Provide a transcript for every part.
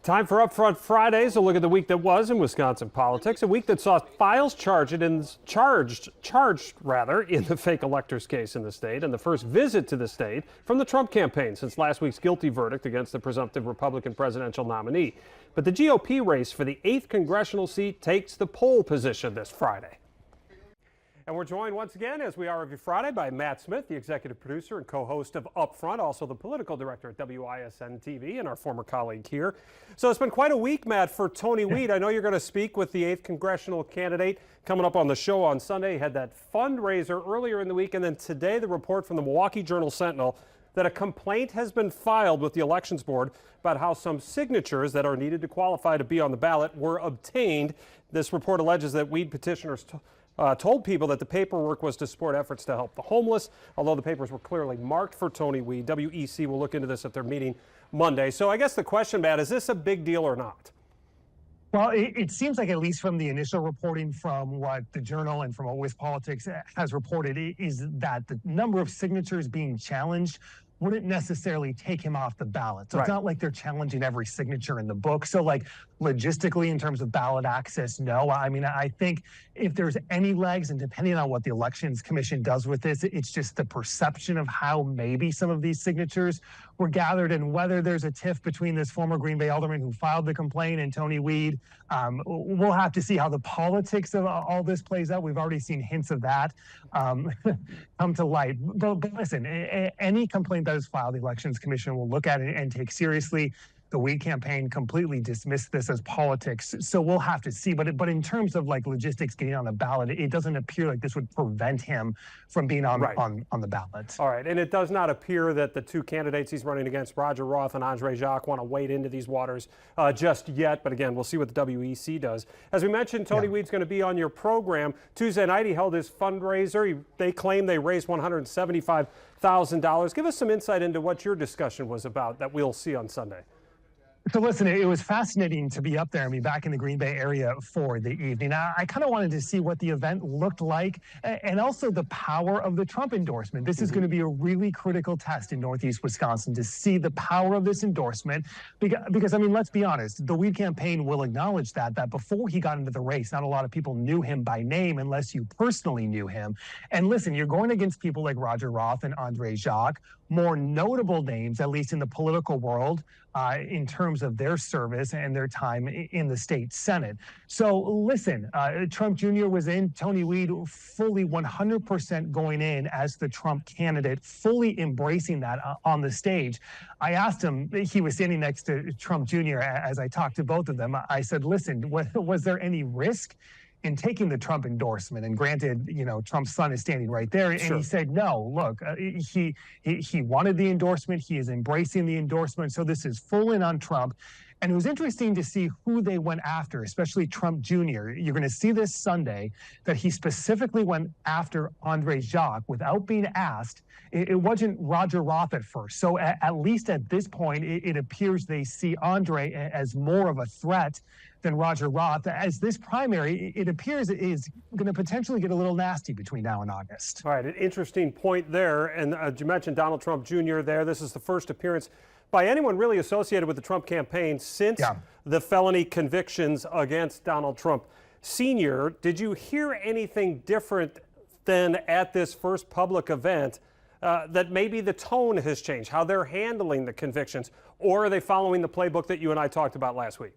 Time for UpFront Fridays, a look at the week that was in Wisconsin politics, a week that saw files charged in the fake electors case in the state, and the first visit to the state from the Trump campaign since last week's guilty verdict against the presumptive Republican presidential nominee. But the GOP race for the 8th congressional seat takes the pole position this Friday. And we're joined once again, as we are every Friday, by Matt Smith, the executive producer and co-host of UpFront, also the political director at WISN TV, and our former colleague here. So it's been quite a week, Matt, for Tony Wied. I know you're going to speak with the 8th congressional candidate coming up on the show on Sunday. He had that fundraiser earlier in the week, and then today the report from the Milwaukee Journal-Sentinel that a complaint has been filed with the Elections Board about how some signatures that are needed to qualify to be on the ballot were obtained. This report alleges that Wied petitioners told people that the paperwork was to support efforts to help the homeless, although the papers were clearly marked for Tony Wied. WEC will look into this at their meeting Monday. So I guess the question, Matt, is this a big deal or not? Well, it seems like, at least from the initial reporting from what the Journal and from what WisPolitics has reported, is that the number of signatures being challenged wouldn't necessarily take him off the ballot. So It's not like they're challenging every signature in the book. So like logistically, in terms of ballot access, no. I mean, I think if there's any legs, and depending on what the Elections Commission does with this, it's just the perception of how maybe some of these signatures were gathered, and whether there's a tiff between this former Green Bay alderman who filed the complaint and Tony Wied. We'll have to see how the politics of all this plays out. We've already seen hints of that come to light. But listen, any complaint that is filed, the Elections Commission will look at it and take seriously. The Wied campaign completely dismissed this as politics, so we'll have to see. But in terms of like logistics getting on the ballot, it doesn't appear like this would prevent him from being on the ballot. All right, and it does not appear that the two candidates he's running against, Roger Roth and Andre Jacques, want to wade into these waters just yet. But again, we'll see what the WEC does. As we mentioned, Tony Wied's going to be on your program. Tuesday night, he held his fundraiser. They claim they raised $175,000. Give us some insight into what your discussion was about that we'll see on Sunday. So listen, it was fascinating to be up there and be back in the Green Bay area for the evening. I kind of wanted to see what the event looked like, and also the power of the Trump endorsement. This is going to be a really critical test in Northeast Wisconsin to see the power of this endorsement. Because I mean, let's be honest, the Wied campaign will acknowledge that before he got into the race, not a lot of people knew him by name unless you personally knew him. And listen, you're going against people like Roger Roth and Andre Jacques, more notable names, at least in the political world, in terms of their service and their time in the state Senate. So listen, Trump Jr. was in, Tony Wied fully 100% going in as the Trump candidate, fully embracing that on the stage. I asked him, he was standing next to Trump Jr. as I talked to both of them. I said, listen, was there any risk in taking the Trump endorsement? And granted, you know, Trump's son is standing right there. And he said, no, look, he wanted the endorsement. He is embracing the endorsement. So this is full in on Trump. And it was interesting to see who they went after, especially Trump Jr. You're going to see this Sunday that he specifically went after Andre Jacques without being asked. It wasn't Roger Roth at first. So at least at this point, it appears they see Andre as more of a threat than Roger Roth. As this primary, it appears, is going to potentially get a little nasty between now and August. All right, an interesting point there. And you mentioned Donald Trump Jr. there. This is the first appearance by anyone really associated with the Trump campaign since the felony convictions against Donald Trump Sr. Did you hear anything different than at this first public event that maybe the tone has changed, how they're handling the convictions, or are they following the playbook that you and I talked about last week?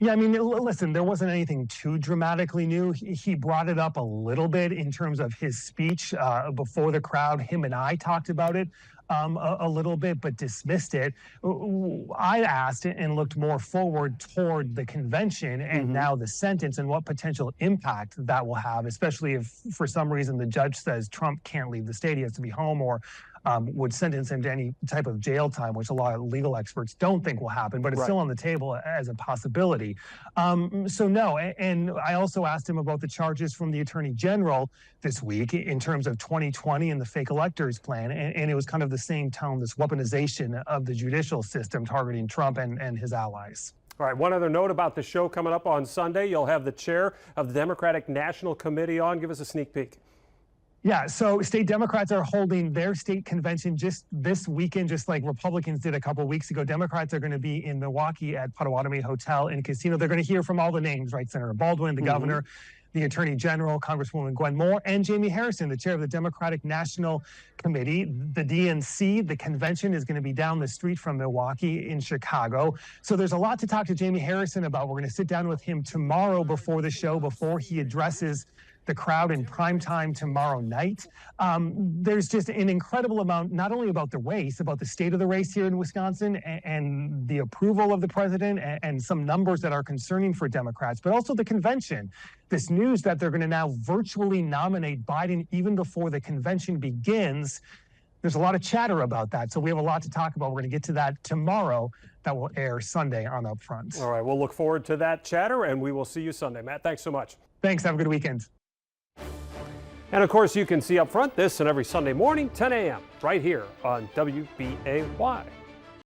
Yeah, I mean, listen, there wasn't anything too dramatically new. He brought it up a little bit in terms of his speech before the crowd. Him and I talked about it a little bit, but dismissed it. I asked and looked more forward toward the convention and now the sentence and what potential impact that will have, especially if for some reason the judge says Trump can't leave the state, he has to be home, or would sentence him to any type of jail time, which a lot of legal experts don't think will happen, but it's still on the table as a possibility. So no, and I also asked him about the charges from the Attorney General this week in terms of 2020 and the fake electors plan, and it was kind of the same tone, this weaponization of the judicial system targeting Trump and his allies. All right, one other note about the show coming up on Sunday. You'll have the chair of the Democratic National Committee on. Give us a sneak peek. Yeah, so state Democrats are holding their state convention just this weekend, just like Republicans did a couple of weeks ago. Democrats are going to be in Milwaukee at Potawatomi Hotel and Casino. They're going to hear from all the names, right? Senator Baldwin, the governor, the Attorney General, Congresswoman Gwen Moore, and Jamie Harrison, the chair of the Democratic National Committee. The DNC, the convention, is going to be down the street from Milwaukee in Chicago. So there's a lot to talk to Jamie Harrison about. We're going to sit down with him tomorrow before the show, before he addresses the crowd in prime time tomorrow night. There's just an incredible amount, not only about the race, about the state of the race here in Wisconsin and the approval of the president and some numbers that are concerning for Democrats, but also the convention. This news that they're going to now virtually nominate Biden even before the convention begins. There's a lot of chatter about that. So we have a lot to talk about. We're going to get to that tomorrow. That will air Sunday on UpFront. All right, we'll look forward to that chatter, and we will see you Sunday. Matt, thanks so much. Thanks. Have a good weekend. And of course, you can see UpFront this and every Sunday morning, 10 a.m., right here on WBAY.